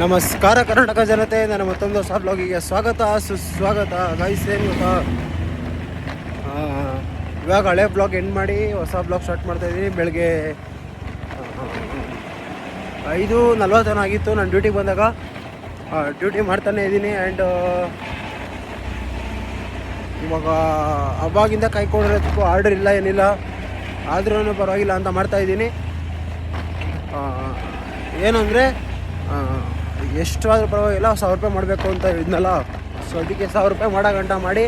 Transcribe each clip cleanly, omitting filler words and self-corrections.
ನಮಸ್ಕಾರ ಕರ್ನಾಟಕ ಜನತೆ, ನನ್ನ ಮತ್ತೊಂದು ಹೊಸ ಬ್ಲಾಗಿಗೆ ಸ್ವಾಗತ ಸುಸ್ವಾಗತ. ಗೈಸ್ ಏನು ಗೊತ್ತಾ, ಇವಾಗ ಹಳೆ ಬ್ಲಾಗ್ ಎಂಡ್ ಮಾಡಿ ಹೊಸ ಬ್ಲಾಗ್ ಸ್ಟಾರ್ಟ್ ಮಾಡ್ತಾಯಿದ್ದೀನಿ. ಬೆಳಗ್ಗೆ 5:40 ಆಗಿತ್ತು ನಾನು ಡ್ಯೂಟಿಗೆ ಬಂದಾಗ. ಡ್ಯೂಟಿ ಮಾಡ್ತಾನೆ ಇದ್ದೀನಿ. ಆ್ಯಂಡ್ ಇವಾಗ ಅವಾಗಿಂದ ಕಾಯ್ಕೊಂಡಿರೋದಕ್ಕೂ ಆರ್ಡರ್ ಇಲ್ಲ ಏನಿಲ್ಲ, ಆದ್ರೂ ಪರವಾಗಿಲ್ಲ ಅಂತ ಮಾಡ್ತಾಯಿದ್ದೀನಿ. ಏನಂದರೆ ಎಷ್ಟು ಆದರೂ ಪರವಾಗಿಲ್ಲ, 1000 ರೂಪಾಯಿ ಮಾಡಬೇಕು ಅಂತ ಇದ್ನಲ್ಲ, ಸೊ ಅದಕ್ಕೆ 1000 ರೂಪಾಯಿ ಮಾಡೋ ಗಂಟ ಮಾಡಿ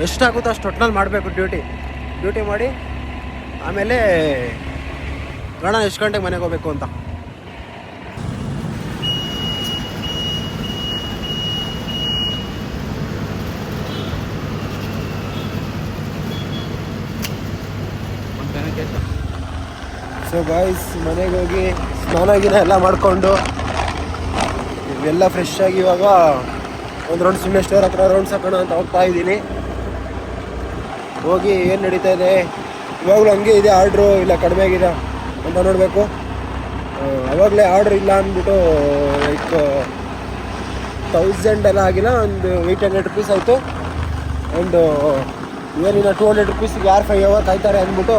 ಎಷ್ಟಾಗುತ್ತೋ ಅಷ್ಟು ಒಟ್ಟಿನಲ್ಲಿ ಮಾಡಬೇಕು ಡ್ಯೂಟಿ ಮಾಡಿ ಆಮೇಲೆ ಗಣ ಎಷ್ಟು ಗಂಟೆಗೆ ಮನೆಗೆ ಹೋಗ್ಬೇಕು ಅಂತ. ಸೊ ಗಾಯ್ಸ್, ಮನೆಗೆ ಹೋಗಿ ಸ್ನಾನ ಗಿನ ಎಲ್ಲ ಮಾಡಿಕೊಂಡು ಇವೆಲ್ಲ ಫ್ರೆಶ್ ಆಗಿ ಇವಾಗ ಒಂದು ರೌಂಡ್ ಸುಮ್ಮನೆ ಸ್ಟೋರ್ ಹತ್ರ ರೌಂಡ್ಸ್ ಹಾಕೋಣ ಅಂತ ಹೋಗ್ತಾ ಇದ್ದೀನಿ. ಹೋಗಿ ಏನು ನಡೀತಾ ಇದೆ, ಇವಾಗಲೂ ಹಂಗೆ ಇದೆ ಆರ್ಡ್ರು ಇಲ್ಲ ಕಡಿಮೆ ಆಗಿದೆ ಅಂತ ನೋಡಬೇಕು. ಅವಾಗಲೇ ಆರ್ಡ್ರ್ ಇಲ್ಲ ಅಂದ್ಬಿಟ್ಟು ಲೈಕ್ 1000 ಎಲ್ಲ ಆಗಿಲ್ಲ, ಒಂದು 800 ರುಪೀಸ್ ಆಯಿತು. ಆ್ಯಂಡ್ ಏನಿಲ್ಲ 200 ರುಪೀಸಿಗೆ ಯಾರು 5 ಅವರ್ ಕಾಯ್ತಾರೆ ಅಂದ್ಬಿಟ್ಟು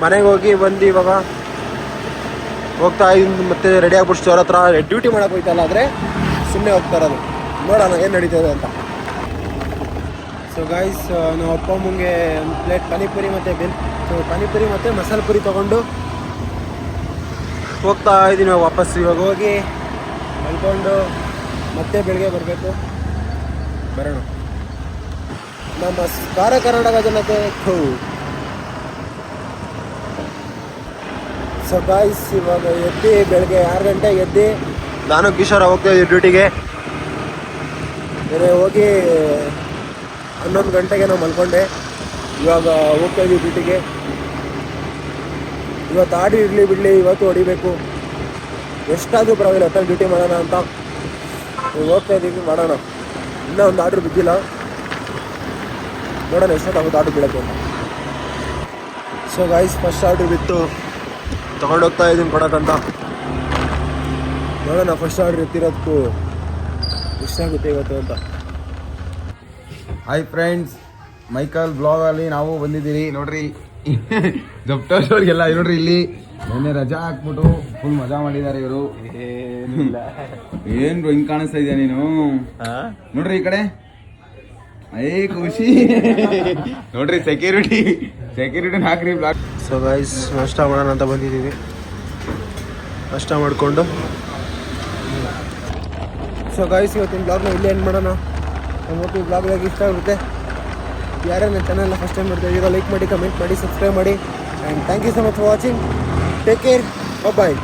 ಮನೆಗೆ ಹೋಗಿ ಬಂದು ಇವಾಗ ಹೋಗ್ತಾ ಇದ್ದೀನಿ. ಮತ್ತೆ ರೆಡಿ ಆಗ್ಬಿಟ್ಟು ಸ್ಟೋರ್ ಹತ್ರ ಡ್ಯೂಟಿ ಮಾಡೋಕೆ ಹೋಯ್ತಲ್ಲ, ಆದರೆ ಸುಮ್ಮನೆ ಹೋಗ್ತಾ ಇರೋದು. ನೋಡೋಣ ಏನು ನಡೀತದೆ ಅಂತ. ಸೊ ಗಾಯ್ಸ್, ನಾವು ಅಪ್ಪ ಅಮ್ಮಂಗೆ ಒಂದು ಪ್ಲೇಟ್ ಪಾನಿಪುರಿ ಮತ್ತು ಮಸಾಲೆ ಪುರಿ ತೊಗೊಂಡು ಹೋಗ್ತಾ ಇದ್ದೀನಿ ವಾಪಸ್. ಇವಾಗ ಹೋಗಿ ಮಲ್ಕೊಂಡು ಮತ್ತೆ ಬೆಳಗ್ಗೆ ಬರೋಣ. ನಮಸ್ಕಾರ ಕರ್ನಾಟಕ ಜನತೆ. ಸೊ ಗಾಯ್ಸ್, ಇವಾಗ ಎದ್ದು ಬೆಳಗ್ಗೆ 6 ಗಂಟೆಗೆ ಎದ್ದು ನಾನು ಕಿಶೋರ ಹೋಗ್ತಾ ಇದ್ದೀವಿ ಡ್ಯೂಟಿಗೆ. ಬೇರೆ ಹೋಗಿ 11 ಗಂಟೆಗೆ ನಾವು ಮಲ್ಕೊಂಡೆ. ಇವಾಗ ಹೋಗ್ತಾ ಇದ್ದೀವಿ ಡ್ಯೂಟಿಗೆ. ಇವತ್ತು ಆಡಿ ಇರಲಿ ಬಿಡಲಿ, ಇವತ್ತು ಹೊಡಿಬೇಕು. ಎಷ್ಟಾದರೂ ಪರವಾಗಿಲ್ಲ, ಹೊತ್ತಲ್ಲಿ ಡ್ಯೂಟಿ ಮಾಡೋಣ ಅಂತ ಹೋಗ್ತಾ ಇದ್ದೀವಿ. ಮಾಡೋಣ. ಇನ್ನೂ ಒಂದು ಆರ್ಡ್ರ್ ಬಿದ್ದಿಲ್ಲ, ನೋಡೋಣ ಎಷ್ಟೊತ್ತಾಗುತ್ತೆ ಆರ್ಡ್ರ್ ಬೀಳೋಕ್ಕೆ ಅಂತ. ಸೊ ಗಾಯ್ಸ್, ಫಸ್ಟ್ ಆರ್ಡ್ರ್ ಬಿತ್ತು, ತೊಗೊಂಡೋಗ್ತಾ ಇದ್ದೀನಿ ಕೊಡೋಕ್ಕಂತ. ನೋಡೋಣ ಫಸ್ಟ್ ಆರ್ಡ್ರ್ ಎತ್ತಿರೋದಕ್ಕೂ ಎಷ್ಟಾಗುತ್ತೆ ಇವತ್ತು ಅಂತ. ಹಾಯ್ ಫ್ರೆಂಡ್ಸ್, ಮೈಕಲ್ ಬ್ಲಾಗಲ್ಲಿ ನಾವು ಬಂದಿದ್ದೀರಿ. ನೋಡ್ರಿ ಜಪ್ಟೋರ್ಗೆಲ್ಲ ನೋಡ್ರಿ, ಇಲ್ಲಿ ಮೊನ್ನೆ ರಜಾ ಹಾಕ್ಬಿಟ್ಟು ಫುಲ್ ಮಜಾ ಮಾಡಿದ್ದಾರೆ ಇವರು. ಏನು ಹಿಂಗೆ ಕಾಣಿಸ್ತಾ ಇದೆಯಾ ನೀನು? ನೋಡ್ರಿ ಈ ಕಡೆ, ಖುಷಿ ನೋಡ್ರಿ. ಸೆಕ್ಯೂರಿಟಿ ಹಾಕ್ರಿ ಬ್ಲಾಗ್. ಸೊ ಗೈಸ್, ನಾಷ್ಟ ಮಾಡೋಣ ಅಂತ ಬಂದಿದ್ದೀವಿ. ನಾಷ್ಟ ಮಾಡಿಕೊಂಡು ಸೊ ಗೈಸ್, ಇವತ್ತಿನ ಬ್ಲಾಗ್ನ ಇಲ್ಲೇ ಏನು ಮಾಡೋಣ. ನಮ್ಮ ಬ್ಲಾಗ್ದಾಗ ಇಷ್ಟ ಆಗುತ್ತೆ. ಯಾರೇ ನನ್ನ ಚಾನಲ್ನ ಫಸ್ಟ್ ಟೈಮ್ ಮಾಡ್ತಾ ಇದ್ದೀರೋ ಲೈಕ್ ಮಾಡಿ, ಕಮೆಂಟ್ ಮಾಡಿ, ಸಬ್ಸ್ಕ್ರೈಬ್ ಮಾಡಿ. And thank you so much for watching. Take care, bye.